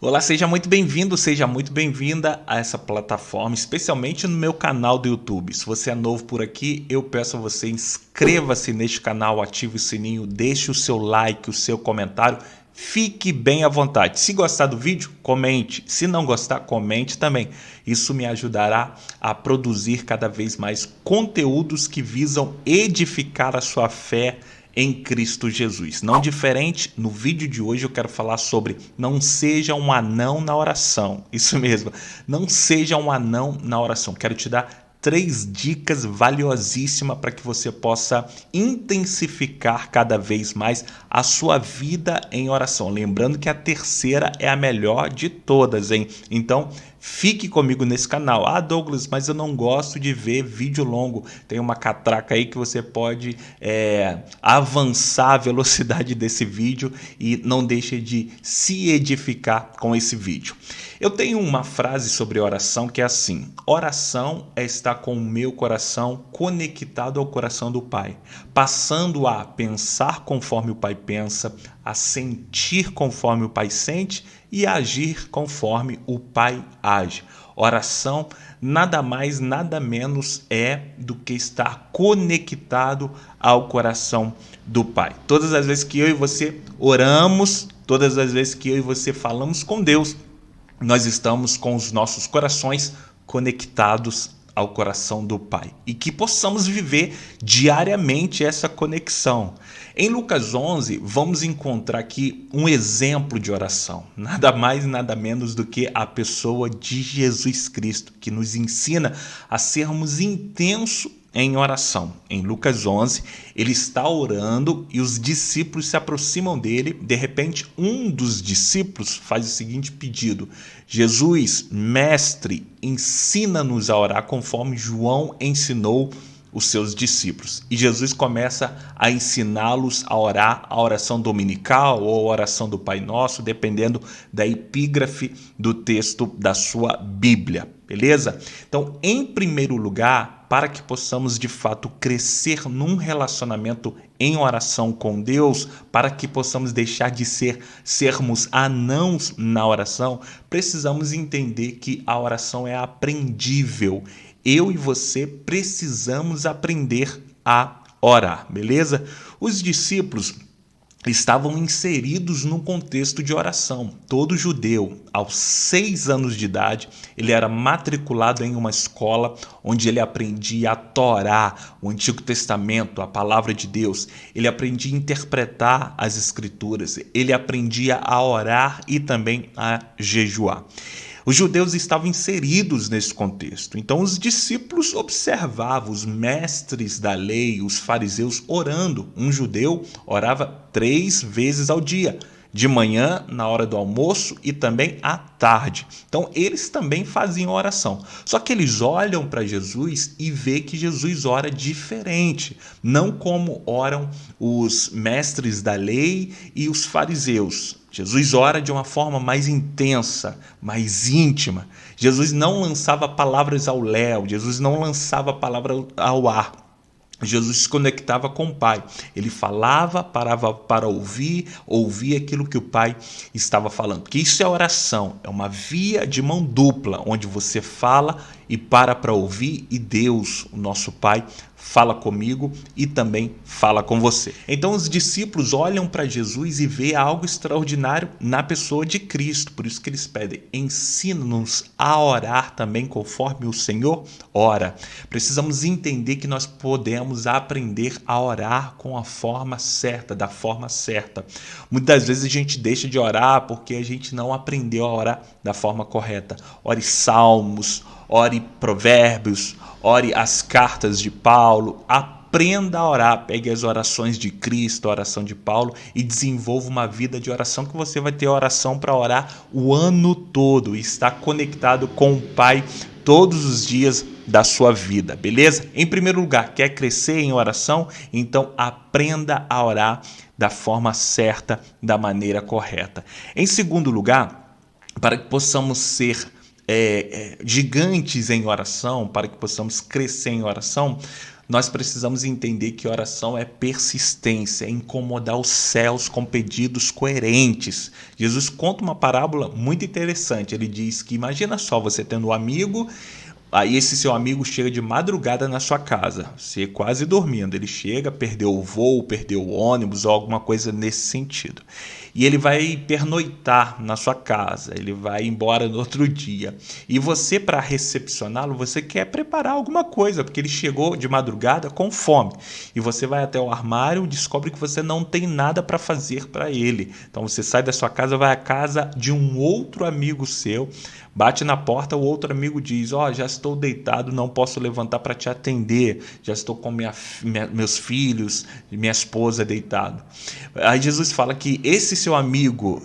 Olá, seja muito bem-vindo, seja muito bem-vinda a essa plataforma, especialmente no meu canal do YouTube. Se você é novo por aqui, eu peço a você inscreva-se neste canal, ative o sininho, deixe o seu like, o seu comentário, fique bem à vontade. Se gostar do vídeo, comente. Se não gostar, comente também. Isso me ajudará a produzir cada vez mais conteúdos que visam edificar a sua fé em Cristo Jesus. Não diferente, no vídeo de hoje eu quero falar sobre não seja um anão na oração. Isso mesmo, não seja um anão na oração. Quero te dar 3 dicas valiosíssimas para que você possa intensificar cada vez mais a sua vida em oração. Lembrando que a terceira é a melhor de todas, hein? Então, fique comigo nesse canal. Ah, Douglas, mas eu não gosto de ver vídeo longo. Tem uma catraca aí que você pode avançar a velocidade desse vídeo e não deixe de se edificar com esse vídeo. Eu tenho uma frase sobre oração que é assim: oração é estar com o meu coração conectado ao coração do Pai, passando a pensar conforme o Pai pensa, a sentir conforme o Pai sente e a agir conforme o Pai age. Oração nada mais, nada menos é do que estar conectado ao coração do Pai. Todas as vezes que eu e você oramos, todas as vezes que eu e você falamos com Deus, nós estamos com os nossos corações conectados ao coração do Pai e que possamos viver diariamente essa conexão. Em Lucas 11, vamos encontrar aqui um exemplo de oração, nada mais nada menos do que a pessoa de Jesus Cristo, que nos ensina a sermos intensos em oração. Em Lucas 11, ele está orando e os discípulos se aproximam dele. De repente, um dos discípulos faz o seguinte pedido: Jesus, mestre, ensina-nos a orar conforme João ensinou os seus discípulos. E Jesus começa a ensiná-los a orar a oração dominical ou a oração do Pai Nosso, dependendo da epígrafe do texto da sua Bíblia. Beleza? Então, em primeiro lugar, para que possamos de fato crescer num relacionamento em oração com Deus, para que possamos deixar de sermos anãos na oração, precisamos entender que a oração é aprendível. Eu e você precisamos aprender a orar, beleza? Os discípulos estavam inseridos num contexto de oração. Todo judeu, aos 6 anos de idade, ele era matriculado em uma escola onde ele aprendia a Torá, o Antigo Testamento, a palavra de Deus. Ele aprendia a interpretar as escrituras, ele aprendia a orar e também a jejuar. Os judeus estavam inseridos nesse contexto. Então os discípulos observavam os mestres da lei, os fariseus orando. Um judeu orava 3 vezes ao dia, de manhã, na hora do almoço e também à tarde. Então eles também faziam oração. Só que eles olham para Jesus e vê que Jesus ora diferente, não como oram os mestres da lei e os fariseus. Jesus ora de uma forma mais intensa, mais íntima. Jesus não lançava palavras ao léu, Jesus não lançava palavras ao ar. Jesus se conectava com o Pai. Ele falava, parava para ouvir, ouvia aquilo que o Pai estava falando. Porque isso é oração, é uma via de mão dupla, onde você fala e para ouvir, e Deus, o nosso Pai, fala comigo e também fala com você. Então os discípulos olham para Jesus e vê algo extraordinário na pessoa de Cristo. Por isso que eles pedem: ensina-nos a orar também conforme o Senhor ora. Precisamos entender que nós podemos aprender a orar com a forma certa, da forma certa. Muitas vezes a gente deixa de orar porque a gente não aprendeu a orar da forma correta. Ore salmos, ore provérbios, ore as cartas de Paulo, aprenda a orar, pegue as orações de Cristo, a oração de Paulo e desenvolva uma vida de oração que você vai ter oração para orar o ano todo e estar conectado com o Pai todos os dias da sua vida, beleza? Em primeiro lugar, quer crescer em oração? Então aprenda a orar da forma certa, da maneira correta. Em segundo lugar, para que possamos ser gigantes em oração, para que possamos crescer em oração, nós precisamos entender que oração é persistência, é incomodar os céus com pedidos coerentes. Jesus conta uma parábola muito interessante. Ele diz que imagina só você tendo um amigo. Aí esse seu amigo chega de madrugada na sua casa, você quase dormindo. Ele chega, perdeu o voo, perdeu o ônibus ou alguma coisa nesse sentido. E ele vai pernoitar na sua casa, ele vai embora no outro dia. E você, para recepcioná-lo, você quer preparar alguma coisa, porque ele chegou de madrugada com fome. E você vai até o armário e descobre que você não tem nada para fazer para ele. Então você sai da sua casa, vai à casa de um outro amigo seu, bate na porta, o outro amigo diz: já estou deitado, não posso levantar para te atender, já estou com meus filhos, minha esposa deitado. Aí Jesus fala que esse seu amigo,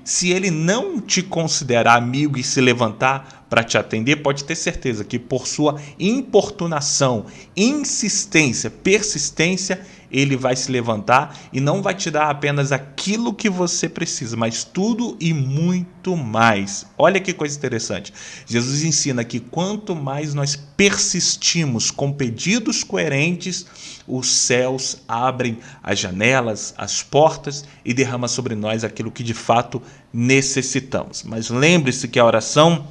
se ele não te considerar amigo e se levantar para te atender, pode ter certeza que por sua importunação, insistência, persistência, ele vai se levantar e não vai te dar apenas aquilo que você precisa, mas tudo e muito mais. Olha que coisa interessante. Jesus ensina que quanto mais nós persistimos com pedidos coerentes, os céus abrem as janelas, as portas e derrama sobre nós aquilo que de fato necessitamos. Mas lembre-se que a oração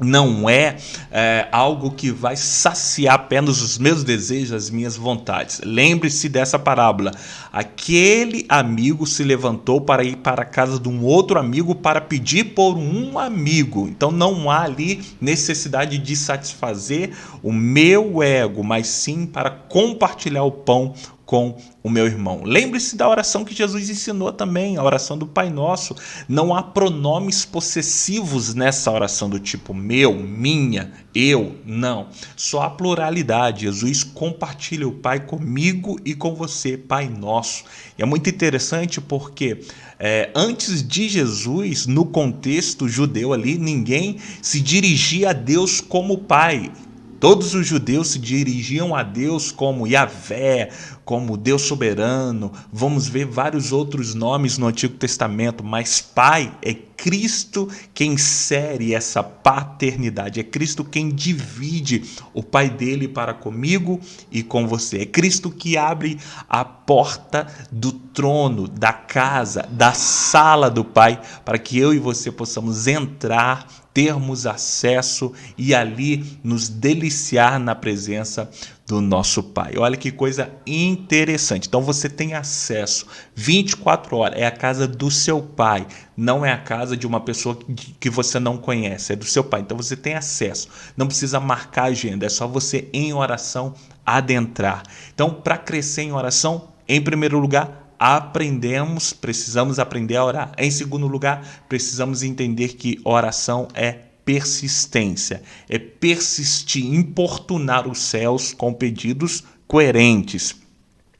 não é algo que vai saciar apenas os meus desejos, as minhas vontades. Lembre-se dessa parábola. Aquele amigo se levantou para ir para a casa de um outro amigo para pedir por um amigo. Então não há ali necessidade de satisfazer o meu ego, mas sim para compartilhar o pão com o meu irmão. Lembre-se da oração que Jesus ensinou também, a oração do Pai Nosso. Não há pronomes possessivos nessa oração do tipo meu, minha, eu, não. Só há pluralidade. Jesus compartilha o Pai comigo e com você, Pai Nosso. E é muito interessante porque antes de Jesus, no contexto judeu ali, ninguém se dirigia a Deus como Pai. Todos os judeus se dirigiam a Deus como Yahvé, como Deus soberano. Vamos ver vários outros nomes no Antigo Testamento, mas Pai é Cristo quem insere essa paternidade. É Cristo quem divide o Pai dele para comigo e com você. É Cristo que abre a porta do trono, da casa, da sala do Pai, para que eu e você possamos entrar, termos acesso e ali nos deliciar na presença do nosso Pai. Olha que coisa interessante. Então você tem acesso 24 horas. É a casa do seu Pai. Não é a casa de uma pessoa que você não conhece. É do seu Pai. Então você tem acesso. Não precisa marcar agenda. É só você em oração adentrar. Então para crescer em oração, em primeiro lugar, precisamos aprender a orar. Em segundo lugar, precisamos entender que oração é persistência, é persistir, importunar os céus com pedidos coerentes.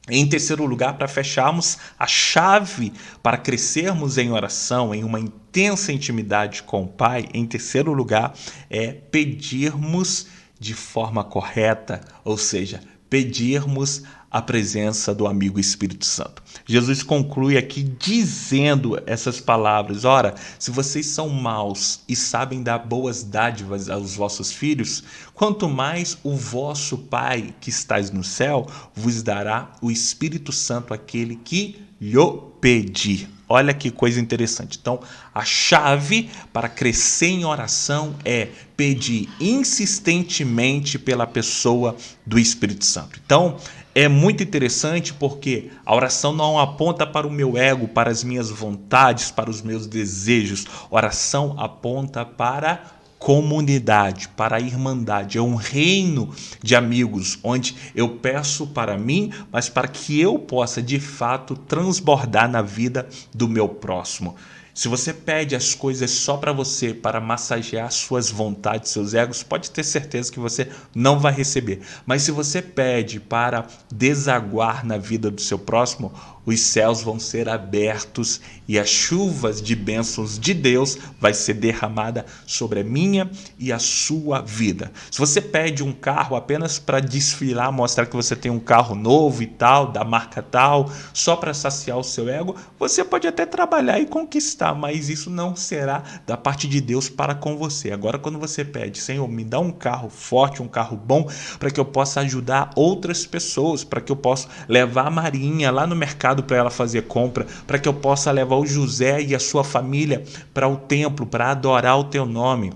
Em terceiro lugar, para fecharmos, a chave para crescermos em oração, em uma intensa intimidade com o Pai, em terceiro lugar, é pedirmos de forma correta, ou seja, pedirmos a presença do amigo Espírito Santo. Jesus conclui aqui dizendo essas palavras: ora, se vocês são maus e sabem dar boas dádivas aos vossos filhos, quanto mais o vosso Pai que estais no céu vos dará o Espírito Santo àquele que lhe pedir. Olha que coisa interessante. Então, a chave para crescer em oração é pedir insistentemente pela pessoa do Espírito Santo. Então, é muito interessante porque a oração não aponta para o meu ego, para as minhas vontades, para os meus desejos. A oração aponta para comunidade, para a irmandade. É um reino de amigos, onde eu peço para mim, mas para que eu possa, de fato, transbordar na vida do meu próximo. Se você pede as coisas só para você, para massagear suas vontades, seus egos, pode ter certeza que você não vai receber. Mas se você pede para desaguar na vida do seu próximo, os céus vão ser abertos e as chuvas de bênçãos de Deus vai ser derramada sobre a minha e a sua vida. Se você pede um carro apenas para desfilar, mostrar que você tem um carro novo e tal, da marca tal, só para saciar o seu ego, você pode até trabalhar e conquistar, mas isso não será da parte de Deus para com você. Agora, quando você pede, Senhor, me dá um carro forte, um carro bom, para que eu possa ajudar outras pessoas, para que eu possa levar a Marinha lá no mercado para ela fazer compra, para que eu possa levar o José e a sua família para o templo, para adorar o teu nome,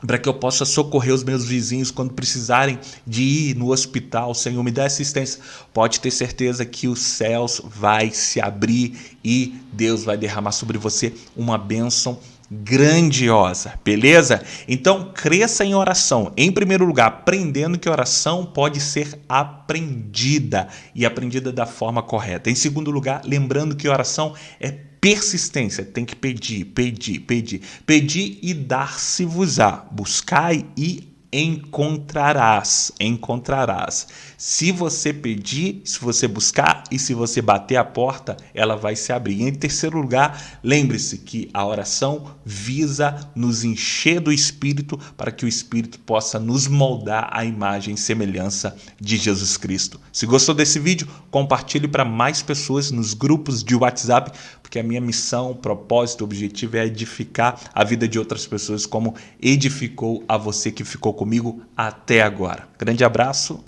para que eu possa socorrer os meus vizinhos quando precisarem de ir no hospital. Senhor, me dá assistência. Pode ter certeza que os céus vai se abrir e Deus vai derramar sobre você uma bênção grandiosa, beleza? Então, cresça em oração. Em primeiro lugar, aprendendo que oração pode ser aprendida e aprendida da forma correta. Em segundo lugar, lembrando que oração é persistência, tem que pedir, pedir, pedir. Pedir e dar-se-vos-á. Buscai e encontrarás, encontrarás. Se você pedir, se você buscar e se você bater a porta, ela vai se abrir. E em terceiro lugar, lembre-se que a oração visa nos encher do Espírito para que o Espírito possa nos moldar à imagem e semelhança de Jesus Cristo. Se gostou desse vídeo, compartilhe para mais pessoas nos grupos de WhatsApp, porque a minha missão, propósito, objetivo é edificar a vida de outras pessoas como edificou a você que ficou comigo até agora. Grande abraço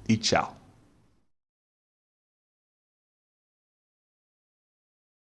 e tchau.